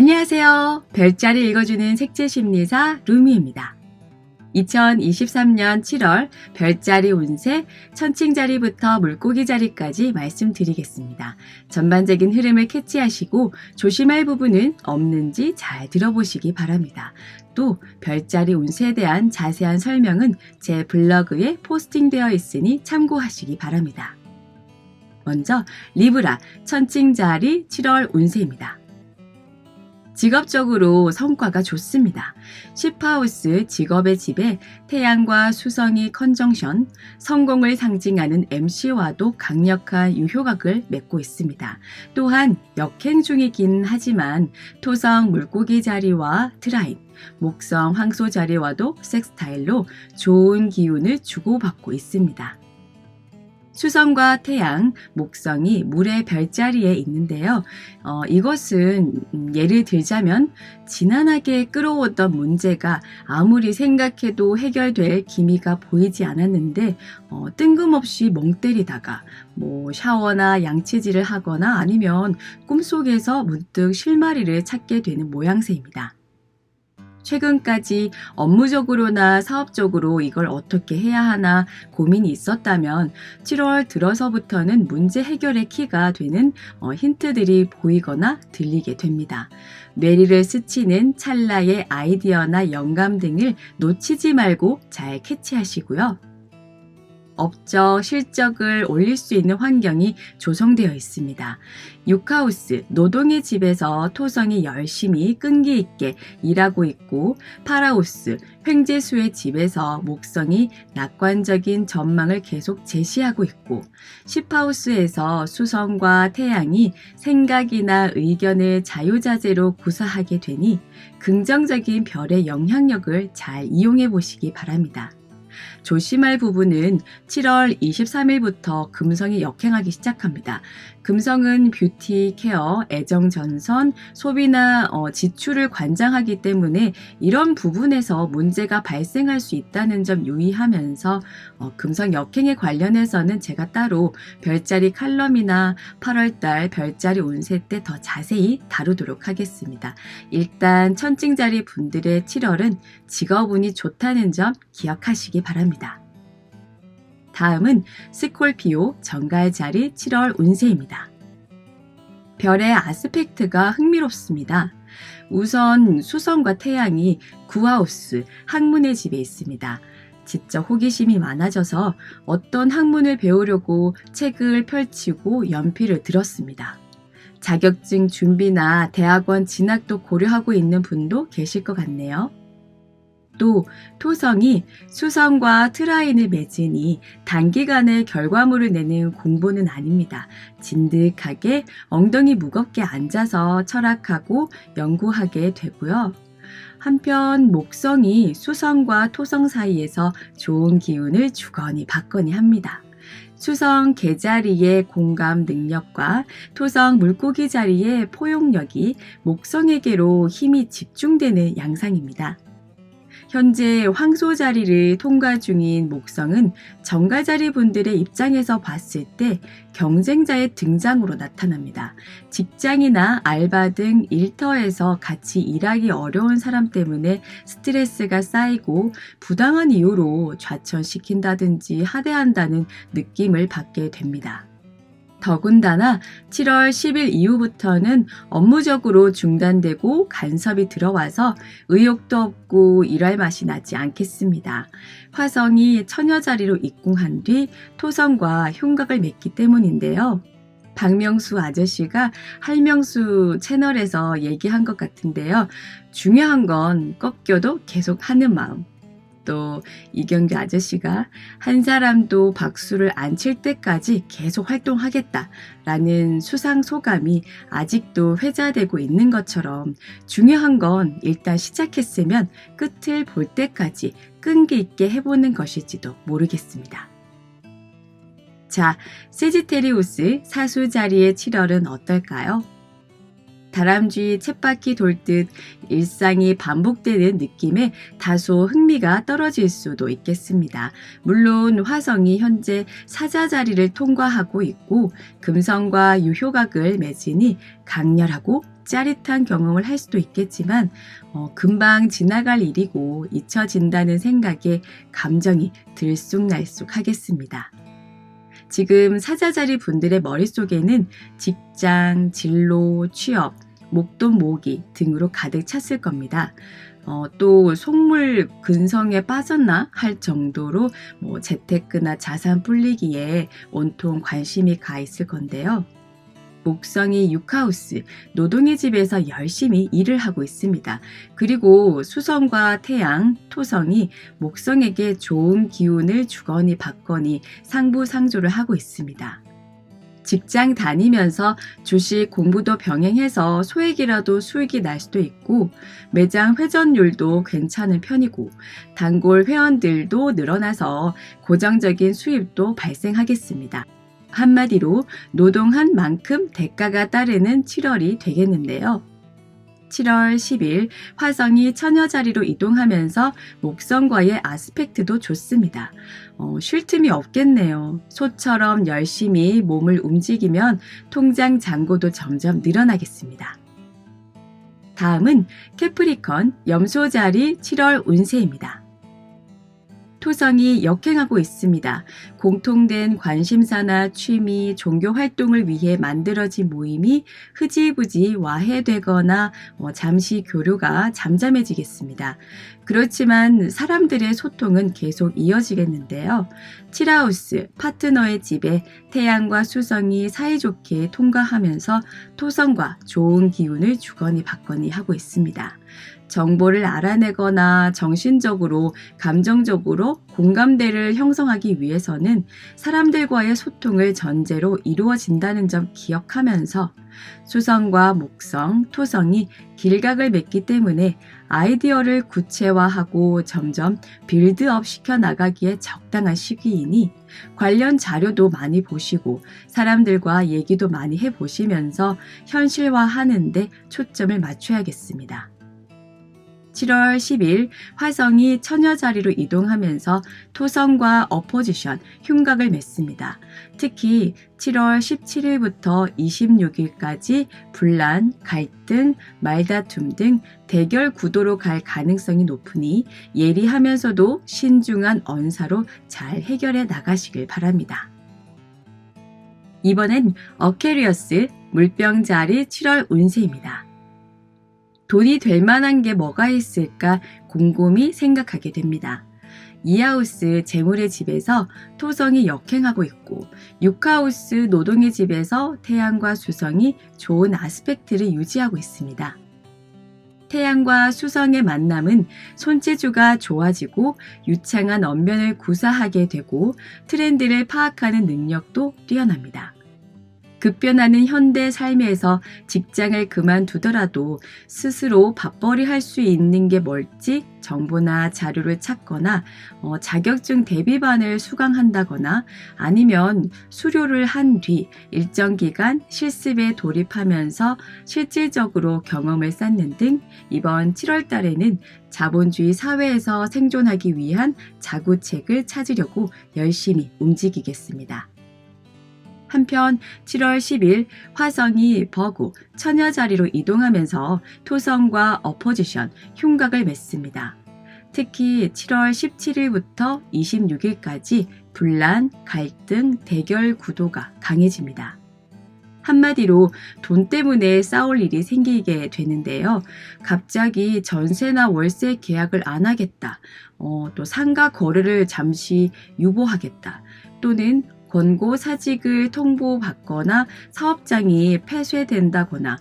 안녕하세요. 별자리 읽어주는 색채심리사 루미입니다. 2023년 7월 별자리 운세 천칭자리부터 물고기자리까지 말씀드리겠습니다. 전반적인 흐름을 캐치하시고 조심할 부분은 없는지 잘 들어보시기 바랍니다. 또 별자리 운세에 대한 자세한 설명은 제 블로그에 포스팅되어 있으니 참고하시기 바랍니다. 먼저 리브라 천칭자리 7월 운세입니다. 직업적으로 성과가 좋습니다. 10하우스 직업의 집에 태양과 수성이 컨정션, 성공을 상징하는 MC와도 강력한 유효각을 맺고 있습니다. 또한 역행 중이긴 하지만 토성 물고기 자리와 트라인, 목성 황소 자리와도 섹스타일로 좋은 기운을 주고받고 있습니다. 수성과 태양, 목성이 물의 별자리에 있는데요. 이것은 예를 들자면 지난하게 끌어오던 문제가 아무리 생각해도 해결될 기미가 보이지 않았는데 뜬금없이 멍 때리다가 샤워나 양치질을 하거나 아니면 꿈속에서 문득 실마리를 찾게 되는 모양새입니다. 최근까지 업무적으로나 사업적으로 이걸 어떻게 해야 하나 고민이 있었다면 7월 들어서부터는 문제 해결의 키가 되는 힌트들이 보이거나 들리게 됩니다. 뇌리를 스치는 찰나의 아이디어나 영감 등을 놓치지 말고 잘 캐치하시고요. 업적, 실적을 올릴 수 있는 환경이 조성되어 있습니다. 6하우스, 노동의 집에서 토성이 열심히 끈기 있게 일하고 있고 8하우스, 횡재수의 집에서 목성이 낙관적인 전망을 계속 제시하고 있고 10하우스에서 수성과 태양이 생각이나 의견을 자유자재로 구사하게 되니 긍정적인 별의 영향력을 잘 이용해 보시기 바랍니다. 조심할 부분은 7월 23일부터 금성이 역행하기 시작합니다. 금성은 뷰티, 케어, 애정 전선, 소비나 지출을 관장하기 때문에 이런 부분에서 문제가 발생할 수 있다는 점 유의하면서 금성 역행에 관련해서는 제가 따로 별자리 칼럼이나 8월달 별자리 운세 때 더 자세히 다루도록 하겠습니다. 일단 천칭자리 분들의 7월은 직업운이 좋다는 점 기억하시기 바랍니다. 다음은 스콜피오 정갈자리 7월 운세입니다. 별의 아스펙트가 흥미롭습니다. 우선 수성과 태양이 9하우스 학문의 집에 있습니다. 지적 호기심이 많아져서 어떤 학문을 배우려고 책을 펼치고 연필을 들었습니다. 자격증 준비나 대학원 진학도 고려하고 있는 분도 계실 것 같네요. 또 토성이 수성과 트라인을 맺으니 단기간에 결과물을 내는 공부는 아닙니다. 진득하게 엉덩이 무겁게 앉아서 철학하고 연구하게 되고요. 한편 목성이 수성과 토성 사이에서 좋은 기운을 주거니 받거니 합니다. 수성 개자리의 공감 능력과 토성 물고기 자리의 포용력이 목성에게로 힘이 집중되는 양상입니다. 현재 황소 자리를 통과 중인 목성은 정갈자리 분들의 입장에서 봤을 때 경쟁자의 등장으로 나타납니다. 직장이나 알바 등 일터에서 같이 일하기 어려운 사람 때문에 스트레스가 쌓이고 부당한 이유로 좌천시킨다든지 하대한다는 느낌을 받게 됩니다. 더군다나 7월 10일 이후부터는 업무적으로 중단되고 간섭이 들어와서 의욕도 없고 일할 맛이 나지 않겠습니다. 화성이 처녀자리로 입궁한 뒤 토성과 흉각을 맺기 때문인데요. 박명수 아저씨가 할명수 채널에서 얘기한 것 같은데요. 중요한 건 꺾여도 계속 하는 마음. 또 이경규 아저씨가 한 사람도 박수를 안 칠 때까지 계속 활동하겠다라는 수상 소감이 아직도 회자되고 있는 것처럼 중요한 건 일단 시작했으면 끝을 볼 때까지 끈기 있게 해보는 것일지도 모르겠습니다. 자, 세지테리우스 사수 자리의 7월은 어떨까요? 다람쥐 쳇바퀴 돌듯 일상이 반복되는 느낌에 다소 흥미가 떨어질 수도 있겠습니다. 물론 화성이 현재 사자 자리를 통과하고 있고 금성과 유효각을 맺으니 강렬하고 짜릿한 경험을 할 수도 있겠지만 금방 지나갈 일이고 잊혀진다는 생각에 감정이 들쑥날쑥하겠습니다. 지금 사자자리 분들의 머릿속에는 직장, 진로, 취업, 목돈 모으기 등으로 가득 찼을 겁니다. 또 속물 근성에 빠졌나 할 정도로 재테크나 자산 불리기에 온통 관심이 가 있을 건데요. 목성이 6하우스, 노동의 집에서 열심히 일을 하고 있습니다. 그리고 수성과 태양, 토성이 목성에게 좋은 기운을 주거니 받거니 상부상조를 하고 있습니다. 직장 다니면서 주식 공부도 병행해서 소액이라도 수익이 날 수도 있고 매장 회전율도 괜찮은 편이고 단골 회원들도 늘어나서 고정적인 수입도 발생하겠습니다. 한마디로 노동한 만큼 대가가 따르는 7월이 되겠는데요. 7월 10일 화성이 처녀 자리로 이동하면서 목성과의 아스펙트도 좋습니다. 쉴 틈이 없겠네요. 소처럼 열심히 몸을 움직이면 통장 잔고도 점점 늘어나겠습니다. 다음은 캐프리컨 염소 자리 7월 운세입니다. 토성이 역행하고 있습니다. 공통된 관심사나 취미, 종교 활동을 위해 만들어진 모임이 흐지부지 와해되거나 잠시 교류가 잠잠해지겠습니다. 그렇지만 사람들의 소통은 계속 이어지겠는데요. 7하우스 파트너의 집에 태양과 수성이 사이좋게 통과하면서 토성과 좋은 기운을 주거니 받거니 하고 있습니다. 정보를 알아내거나 정신적으로, 감정적으로 공감대를 형성하기 위해서는 사람들과의 소통을 전제로 이루어진다는 점 기억하면서 수성과 목성, 토성이 길각을 맺기 때문에 아이디어를 구체화하고 점점 빌드업 시켜 나가기에 적당한 시기이니 관련 자료도 많이 보시고 사람들과 얘기도 많이 해보시면서 현실화하는 데 초점을 맞춰야겠습니다. 7월 10일 화성이 처녀 자리로 이동하면서 토성과 어포지션, 흉각을 맺습니다. 특히 7월 17일부터 26일까지 분란, 갈등, 말다툼 등 대결 구도로 갈 가능성이 높으니 예리하면서도 신중한 언사로 잘 해결해 나가시길 바랍니다. 이번엔 어케리어스 물병 자리 7월 운세입니다. 돈이 될 만한 게 뭐가 있을까 곰곰이 생각하게 됩니다. 2하우스 재물의 집에서 토성이 역행하고 있고 6하우스 노동의 집에서 태양과 수성이 좋은 아스펙트를 유지하고 있습니다. 태양과 수성의 만남은 손재주가 좋아지고 유창한 언변을 구사하게 되고 트렌드를 파악하는 능력도 뛰어납니다. 급변하는 현대 삶에서 직장을 그만두더라도 스스로 밥벌이 할 수 있는 게 뭘지 정보나 자료를 찾거나 자격증 대비반을 수강한다거나 아니면 수료를 한 뒤 일정 기간 실습에 돌입하면서 실질적으로 경험을 쌓는 등 이번 7월 달에는 자본주의 사회에서 생존하기 위한 자구책을 찾으려고 열심히 움직이겠습니다. 한편 7월 10일 화성이 버구, 처녀 자리로 이동하면서 토성과 어포지션, 흉각을 맺습니다. 특히 7월 17일부터 26일까지 분란, 갈등, 대결 구도가 강해집니다. 한마디로 돈 때문에 싸울 일이 생기게 되는데요. 갑자기 전세나 월세 계약을 안 하겠다. 또 상가 거래를 잠시 유보하겠다. 또는 권고 사직을 통보받거나 사업장이 폐쇄된다거나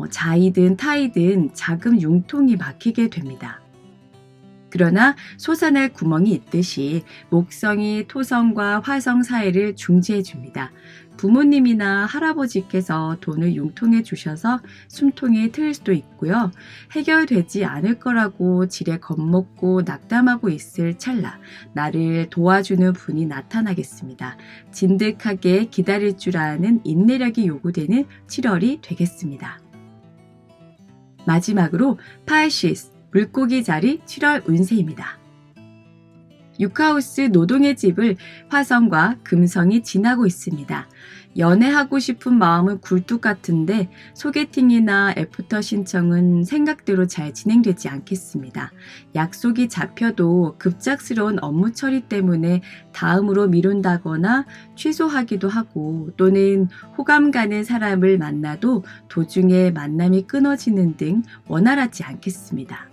자이든 타이든 자금 융통이 막히게 됩니다. 그러나 솟아날 구멍이 있듯이 목성이 토성과 화성 사이를 중지해 줍니다. 부모님이나 할아버지께서 돈을 융통해 주셔서 숨통이 트일 수도 있고요. 해결되지 않을 거라고 지레 겁먹고 낙담하고 있을 찰나 나를 도와주는 분이 나타나겠습니다. 진득하게 기다릴 줄 아는 인내력이 요구되는 7월이 되겠습니다. 마지막으로 파이시스, 물고기 자리 7월 운세입니다. 육하우스 노동의 집을 화성과 금성이 지나고 있습니다. 연애하고 싶은 마음은 굴뚝 같은데 소개팅이나 애프터 신청은 생각대로 잘 진행되지 않겠습니다. 약속이 잡혀도 급작스러운 업무 처리 때문에 다음으로 미룬다거나 취소하기도 하고 또는 호감 가는 사람을 만나도 도중에 만남이 끊어지는 등 원활하지 않겠습니다.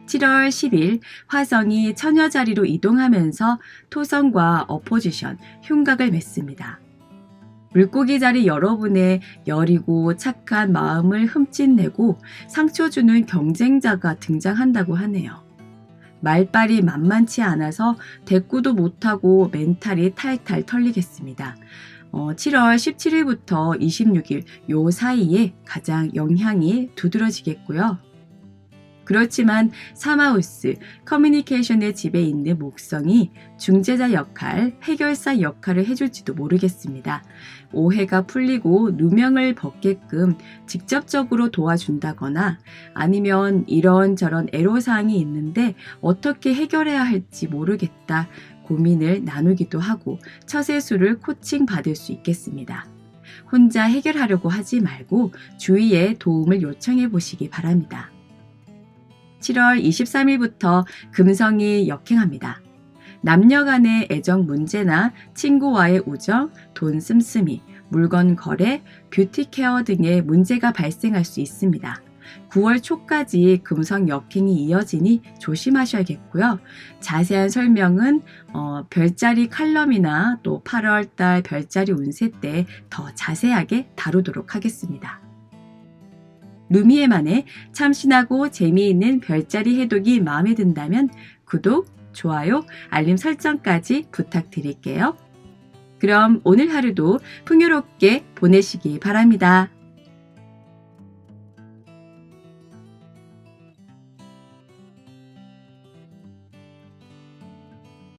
7월 10일 화성이 처녀 자리로 이동하면서 토성과 어포지션, 흉각을 맺습니다. 물고기 자리 여러분의 여리고 착한 마음을 흠집내고 상처 주는 경쟁자가 등장한다고 하네요. 말빨이 만만치 않아서 대꾸도 못하고 멘탈이 탈탈 털리겠습니다. 7월 17일부터 26일 요 사이에 가장 영향이 두드러지겠고요. 그렇지만 사마우스, 커뮤니케이션의 집에 있는 목성이 중재자 역할, 해결사 역할을 해줄지도 모르겠습니다. 오해가 풀리고 누명을 벗게끔 직접적으로 도와준다거나 아니면 이런저런 애로사항이 있는데 어떻게 해결해야 할지 모르겠다 고민을 나누기도 하고 처세술을 코칭 받을 수 있겠습니다. 혼자 해결하려고 하지 말고 주위에 도움을 요청해 보시기 바랍니다. 7월 23일부터 금성이 역행합니다. 남녀 간의 애정 문제나 친구와의 우정, 돈 씀씀이, 물건 거래, 뷰티 케어 등의 문제가 발생할 수 있습니다. 9월 초까지 금성 역행이 이어지니 조심하셔야겠고요. 자세한 설명은 별자리 칼럼이나 또 8월달 별자리 운세 때 더 자세하게 다루도록 하겠습니다. 루미에만의 참신하고 재미있는 별자리 해독이 마음에 든다면 구독, 좋아요, 알림 설정까지 부탁드릴게요. 그럼 오늘 하루도 풍요롭게 보내시기 바랍니다.